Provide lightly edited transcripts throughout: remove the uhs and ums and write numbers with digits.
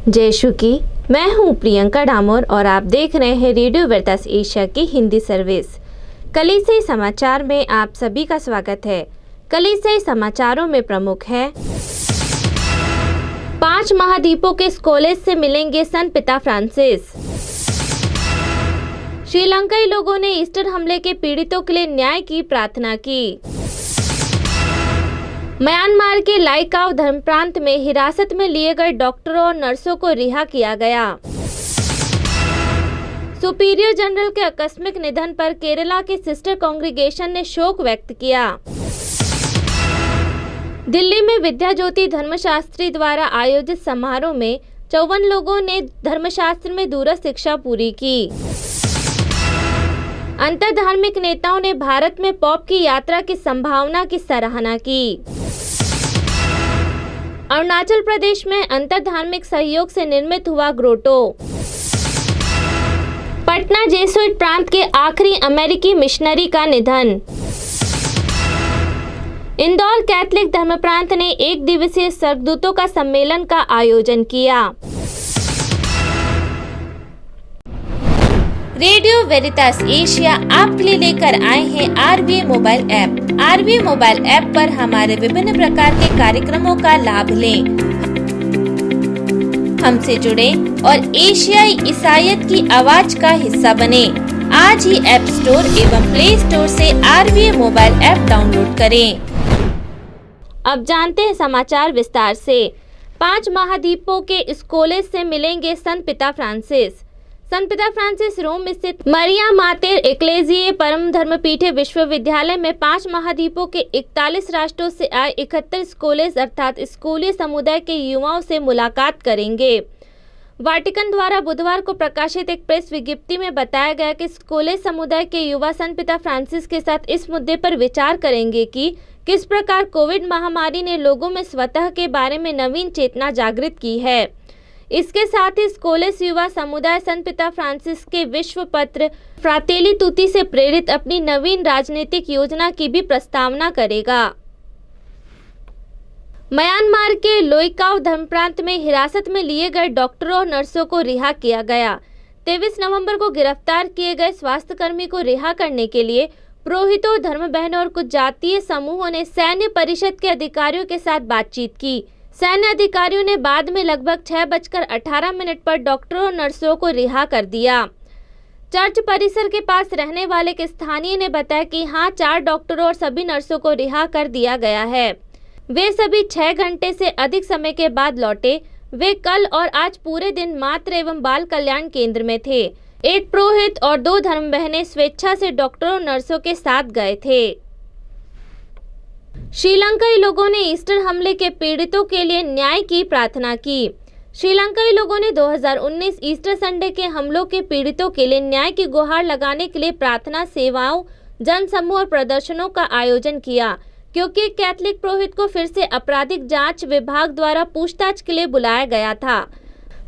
जय यीशु की। मैं हूं प्रियंका डामोर और आप देख रहे हैं रेडियो वेरितास एशिया की हिंदी सर्विस। कलीसियाई समाचार में आप सभी का स्वागत है। कलीसियाई समाचारों में प्रमुख है 5 महाद्वीपों के कॉलेज से मिलेंगे संत पिता फ्रांसिस। श्रीलंकाई लोगों ने ईस्टर हमले के पीड़ितों के लिए न्याय की प्रार्थना की। म्यांमार के लाइकाओ धर्म प्रांत में हिरासत में लिए गए डॉक्टरों और नर्सों को रिहा किया गया। सुपीरियर जनरल के आकस्मिक निधन पर केरला के सिस्टर कांग्रीगेशन ने शोक व्यक्त किया। दिल्ली में विद्या ज्योति धर्मशास्त्री द्वारा आयोजित समारोह में 54 लोगों ने धर्मशास्त्र में दूरस्थ शिक्षा पूरी की। अंतर धार्मिक नेताओं ने भारत में पॉप की यात्रा की संभावना की सराहना की। अरुणाचल प्रदेश में अंतर धार्मिक सहयोग से निर्मित हुआ ग्रोटो। पटना जेसुइट प्रांत के आखिरी अमेरिकी मिशनरी का निधन। इंदौर कैथलिक धर्म प्रांत ने 1 दिवसीय स्वर्गदूतों का सम्मेलन का आयोजन किया। रेडियो वेरितास एशिया आपके लिए लेकर आए हैं आरवीए मोबाइल ऐप। आरवीए मोबाइल ऐप पर हमारे विभिन्न प्रकार के कार्यक्रमों का लाभ लें, हमसे जुड़े और एशियाई ईसाईयत की आवाज का हिस्सा बने। आज ही ऐप स्टोर एवं प्ले स्टोर से आरवीए मोबाइल ऐप डाउनलोड करें। अब जानते हैं समाचार विस्तार से। 5 महाद्वीपों के इस कॉलेज से मिलेंगे संत पिता फ्रांसिस। संत पिता फ्रांसिस रोम स्थित मरिया मातेर एक्लेसियाe परम धर्मपीठे विश्वविद्यालय में 5 महाद्वीपों के 41 राष्ट्रों से आए 71 कॉलेज अर्थात स्कूली समुदाय के युवाओं से मुलाकात करेंगे। वाटिकन द्वारा बुधवार को प्रकाशित एक प्रेस विज्ञप्ति में बताया गया कि कॉलेज समुदाय के युवा संत पिता फ्रांसिस के साथ इस मुद्दे पर विचार करेंगे कि किस प्रकार कोविड महामारी ने लोगों में स्वतः के बारे में नवीन चेतना जागृत की है। इसके साथ ही कॉलेज युवा समुदाय संत पिता फ्रांसिस के विश्व पत्र फ्रातेली तुति से प्रेरित अपनी नवीन राजनीतिक योजना की भी प्रस्तावना करेगा। म्यांमार के लोइकाओ धर्म प्रांत में हिरासत में लिए गए डॉक्टरों और नर्सों को रिहा किया गया। 23 नवंबर को गिरफ्तार किए गए स्वास्थ्यकर्मी को रिहा करने के लिए पुरोहितों, धर्म बहनों और कुछ जातीय समूहों ने सैन्य परिषद के अधिकारियों के साथ बातचीत की। सैन्य अधिकारियों ने बाद में लगभग 6:18 पर डॉक्टरों और नर्सों को रिहा कर दिया। चर्च परिसर के पास रहने वाले एक स्थानीय ने बताया कि हाँ, 4 डॉक्टरों और सभी नर्सों को रिहा कर दिया गया है। वे सभी 6 घंटे से अधिक समय के बाद लौटे। वे कल और आज पूरे दिन मातृ एवं बाल कल्याण केंद्र में थे। एक पुरोहित और 2 धर्म बहनें स्वेच्छा से डॉक्टरों और नर्सों के साथ गए थे। श्रीलंकाई लोगों ने ईस्टर हमले के पीड़ितों के लिए न्याय की प्रार्थना की। श्रीलंकाई लोगों ने 2019 ईस्टर संडे के हमलों के पीड़ितों के लिए न्याय की गुहार लगाने के लिए प्रार्थना सेवाओं, जनसमूह और प्रदर्शनों का आयोजन किया, क्योंकि कैथलिक पुरोहित को फिर से आपराधिक जांच विभाग द्वारा पूछताछ के लिए बुलाया गया था।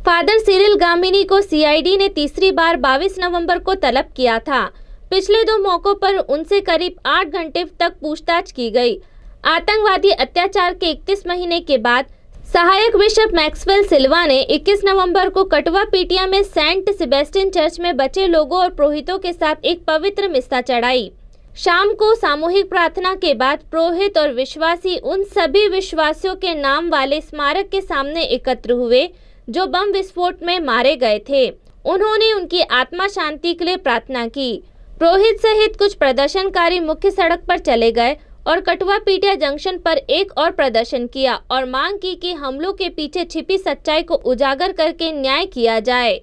फादर सिरिल गामिनी को सीआईडी ने तीसरी बार 22 नवंबर को तलब किया था। पिछले 2 मौकों पर उनसे करीब 8 घंटे तक पूछताछ की गई। आतंकवादी अत्याचार के 31 महीने के बाद सहायक बिशप मैक्सवेल सिल्वा ने 21 नवंबर को कटवा पीटिया में सेंट सेबेस्टियन चर्च में बचे लोगों और पुरोहितों के साथ एक पवित्र मिस्सा चढ़ाई। शाम को सामूहिक प्रार्थना के बाद पुरोहित और विश्वासी उन सभी विश्वासियों के नाम वाले स्मारक के सामने एकत्र हुए जो बम विस्फोट में मारे गए थे। उन्होंने उनकी आत्मा शांति के लिए प्रार्थना की। पुरोहित सहित कुछ प्रदर्शनकारी मुख्य सड़क पर चले गए और कटवा पीटिया जंक्शन पर एक और प्रदर्शन किया और मांग की कि हमलों के पीछे छिपी सच्चाई को उजागर करके न्याय किया जाए।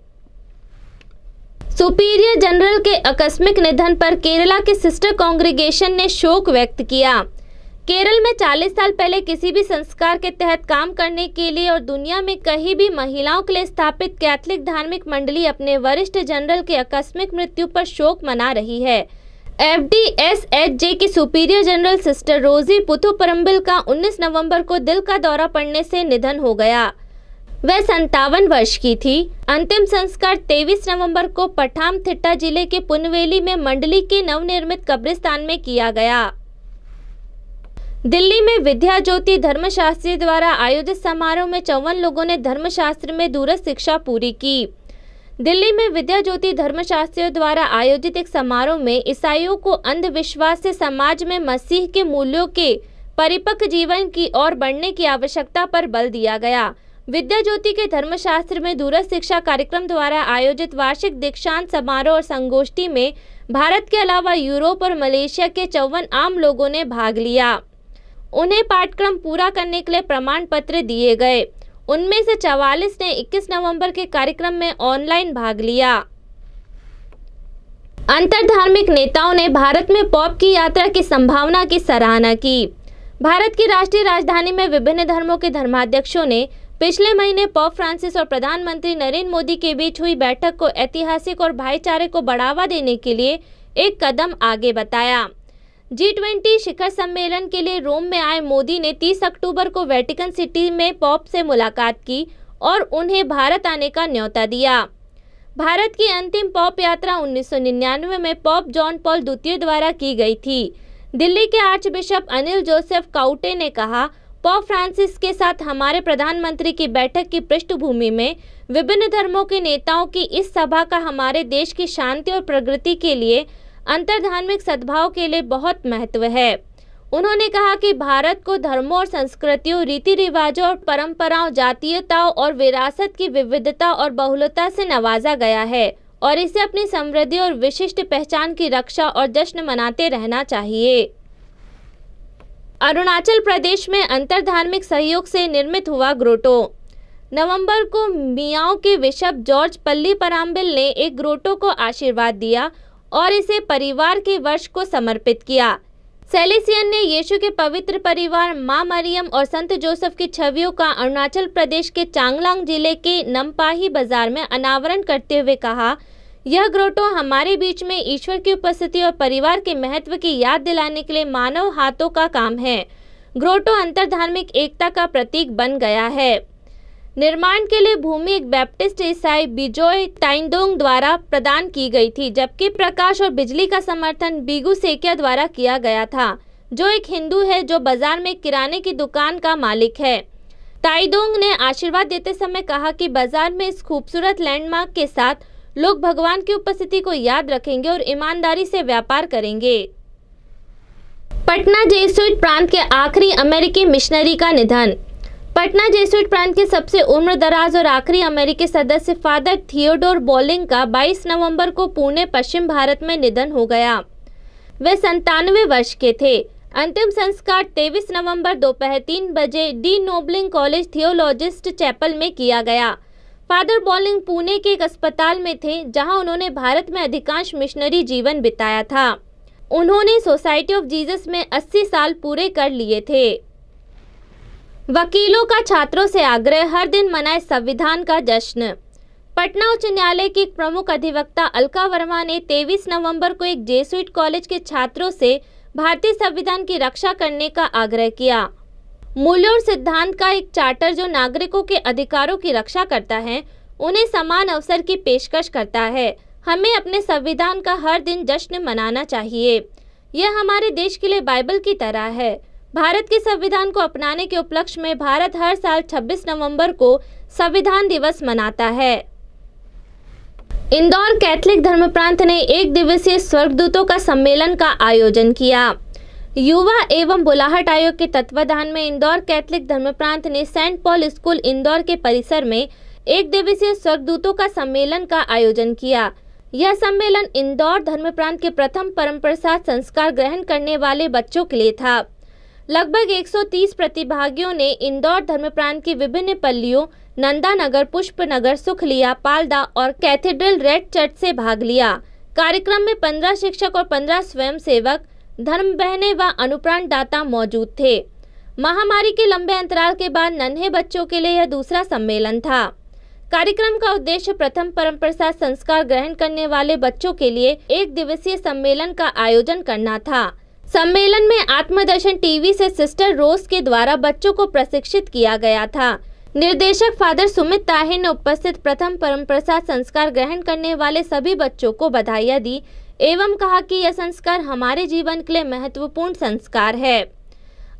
सुपीरियर जनरल के आकस्मिक निधन पर केरला के सिस्टर कांग्रीगेशन ने शोक व्यक्त किया। केरल में 40 साल पहले किसी भी संस्कार के तहत काम करने के लिए और दुनिया में कहीं भी महिलाओं के लिए स्थापित कैथलिक धार्मिक मंडली अपने वरिष्ठ जनरल के आकस्मिक मृत्यु पर शोक मना रही है। FDSHJ की सुपीरियर जनरल सिस्टर रोजी पुथुपरम्बिल का 19 नवंबर को दिल का दौरा पड़ने से निधन हो गया। वह 57 वर्ष की थी। अंतिम संस्कार 23 नवंबर को पठानमथिट्टा जिले के पुनवेली में मंडली के नवनिर्मित कब्रिस्तान में किया गया। दिल्ली में विद्या ज्योति धर्मशास्त्री द्वारा आयोजित समारोह में 54 लोगों ने धर्मशास्त्र में दूरस्थ शिक्षा पूरी की। दिल्ली में विद्या ज्योति धर्मशास्त्रियों द्वारा आयोजित एक समारोह में ईसाइयों को अंधविश्वास से समाज में मसीह के मूल्यों के परिपक्व जीवन की ओर बढ़ने की आवश्यकता पर बल दिया गया। विद्या ज्योति के धर्मशास्त्र में दूरस्थ शिक्षा कार्यक्रम द्वारा आयोजित वार्षिक दीक्षांत समारोह और संगोष्ठी में भारत के अलावा यूरोप और मलेशिया के 54 आम लोगों ने भाग लिया। उन्हें पाठ्यक्रम पूरा करने के लिए प्रमाण पत्र दिए गए। उनमें से 44 ने 21 नवंबर के कार्यक्रम में ऑनलाइन भाग लिया। अंतरधार्मिक नेताओं ने भारत में पॉप की यात्रा की संभावना की सराहना की। भारत की राष्ट्रीय राजधानी में विभिन्न धर्मों के धर्माध्यक्षों ने पिछले महीने पॉप फ्रांसिस और प्रधानमंत्री नरेंद्र मोदी के बीच हुई बैठक को ऐतिहासिक और भाईचारे को बढ़ावा देने के लिए एक कदम आगे बताया। G20 शिखर सम्मेलन के लिए रोम में आए मोदी ने 30 अक्टूबर को वेटिकन सिटी में पॉप से मुलाकात की और उन्हें भारत आने का न्योता दिया। भारत की अंतिम पॉप यात्रा 1999 में पॉप जॉन पॉल द्वितीय द्वारा की गई थी। दिल्ली के आर्चबिशप अनिल जोसेफ काउटे ने कहा, पॉप फ्रांसिस के साथ हमारे प्रधानमंत्री की बैठक की पृष्ठभूमि में विभिन्न धर्मों के नेताओं की इस सभा का हमारे देश की शांति और प्रगति के लिए अंतरधार्मिक सद्भाव के लिए बहुत महत्व है। उन्होंने कहा कि भारत को धर्मों और संस्कृतियों, रीति रिवाजों और परंपराओं, जातीयताओं और विरासत की विविधता और बहुलता से नवाजा गया है और इसे अपनी समृद्धि और विशिष्ट पहचान की रक्षा और जश्न मनाते रहना चाहिए। अरुणाचल प्रदेश में अंतरधार्मिक सहयोग से निर्मित हुआ ग्रोटो। नवंबर को मियाओं के बिशप जॉर्ज पल्ली पराम्बिल ने एक ग्रोटो को आशीर्वाद दिया और इसे परिवार के वर्ष को समर्पित किया। सेलेसियन ने यीशु के पवित्र परिवार, मां मरियम और संत जोसेफ की छवियों का अरुणाचल प्रदेश के चांगलांग जिले के नमपाही बाजार में अनावरण करते हुए कहा, यह ग्रोटो हमारे बीच में ईश्वर की उपस्थिति और परिवार के महत्व की याद दिलाने के लिए मानव हाथों का काम है। ग्रोटो अंतरधार्मिक एकता का प्रतीक बन गया है। निर्माण के लिए भूमि एक बैप्टिस्ट ईसाई बिजोय ताइंदोंग द्वारा प्रदान की गई थी, जबकि प्रकाश और बिजली का समर्थन बिगू सेकिया द्वारा किया गया था, जो एक हिंदू है जो बाजार में किराने की दुकान का मालिक है। ताइदोंग ने आशीर्वाद देते समय कहा कि बाजार में इस खूबसूरत लैंडमार्क के साथ लोग भगवान की उपस्थिति को याद रखेंगे और ईमानदारी से व्यापार करेंगे। पटना जेसुइट प्रांत के आखिरी अमेरिकी मिशनरी का निधन। पटना जेसुइट प्रांत के सबसे उम्रदराज और आखिरी अमेरिकी सदस्य फादर थियोडोर बॉलिंग का 22 नवंबर को पुणे, पश्चिम भारत में निधन हो गया। वे 97 वर्ष के थे। अंतिम संस्कार 23 नवंबर दोपहर 3 बजे डी नोबलिंग कॉलेज थियोलॉजिस्ट चैपल में किया गया। फादर बॉलिंग पुणे के एक अस्पताल में थे, जहां उन्होंने भारत में अधिकांश मिशनरी जीवन बिताया था। उन्होंने सोसाइटी ऑफ जीसस में 80 साल पूरे कर लिए थे। वकीलों का छात्रों से आग्रह, हर दिन मनाए संविधान का जश्न। पटना उच्च न्यायालय की प्रमुख अधिवक्ता अलका वर्मा ने 23 नवंबर को एक जेसुइट कॉलेज के छात्रों से भारतीय संविधान की रक्षा करने का आग्रह किया। मूल्य और सिद्धांत का एक चार्टर जो नागरिकों के अधिकारों की रक्षा करता है, उन्हें समान अवसर की पेशकश करता है। हमें अपने संविधान का हर दिन जश्न मनाना चाहिए। यह हमारे देश के लिए बाइबल की तरह है। भारत के संविधान को अपनाने के उपलक्ष्य में भारत हर साल 26 नवंबर को संविधान दिवस मनाता है। इंदौर कैथलिक धर्म प्रांत ने एक दिवसीय स्वर्गदूतों का सम्मेलन का आयोजन किया। युवा एवं बुलाहट आयोग के तत्वाधान में इंदौर कैथलिक धर्म प्रांत ने सेंट पॉल स्कूल इंदौर के परिसर में एक दिवसीय स्वर्गदूतों का सम्मेलन का आयोजन किया। यह सम्मेलन इंदौर धर्म प्रांत के प्रथम परमप्रसाद संस्कार ग्रहण करने वाले बच्चों के लिए था। लगभग 130 प्रतिभागियों ने इंदौर धर्म प्रांत की विभिन्न पल्लियों नंदानगर, पुष्पनगर, सुखलिया, पालदा और कैथेड्रल रेड चर्च से भाग लिया। कार्यक्रम में 15 शिक्षक और 15 स्वयंसेवक, धर्म बहनें व अनुप्राण दाता मौजूद थे। महामारी के लंबे अंतराल के बाद नन्हे बच्चों के लिए यह दूसरा सम्मेलन था। कार्यक्रम का उद्देश्य प्रथम परमप्रसाद संस्कार ग्रहण करने वाले बच्चों के लिए एक दिवसीय सम्मेलन का आयोजन करना था। सम्मेलन में आत्मदर्शन टीवी से सिस्टर रोज के द्वारा बच्चों को प्रशिक्षित किया गया था। निर्देशक फादर सुमित ताहिर ने उपस्थित प्रथम परमप्रसाद संस्कार ग्रहण करने वाले सभी बच्चों को बधाइयां दी एवं कहा कि यह संस्कार हमारे जीवन के लिए महत्वपूर्ण संस्कार है।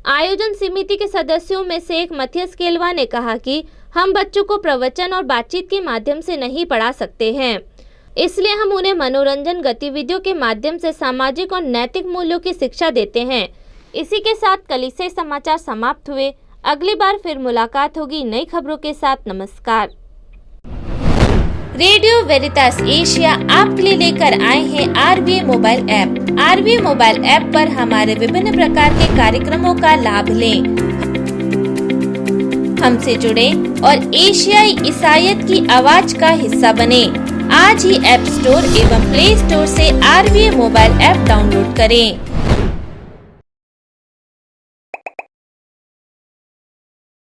आयोजन समिति के सदस्यों में से एक मथियस केलवा ने कहा कि हम बच्चों को प्रवचन और बातचीत के माध्यम से नहीं पढ़ा सकते हैं, इसलिए हम उन्हें मनोरंजन गतिविधियों के माध्यम से सामाजिक और नैतिक मूल्यों की शिक्षा देते हैं। इसी के साथ कलीसिया समाचार समाप्त हुए। अगली बार फिर मुलाकात होगी नई खबरों के साथ। नमस्कार। रेडियो वेरितास एशिया आपके लिए लेकर आए हैं RVA mobile app. RVA mobile app पर हमारे विभिन्न प्रकार के कार्यक्रमों का लाभ लें, हमसे जुड़े और एशियाई ईसाईयत की आवाज का हिस्सा बने। आज ही ऐप स्टोर एवं प्ले स्टोर से RVA मोबाइल ऐप डाउनलोड करें।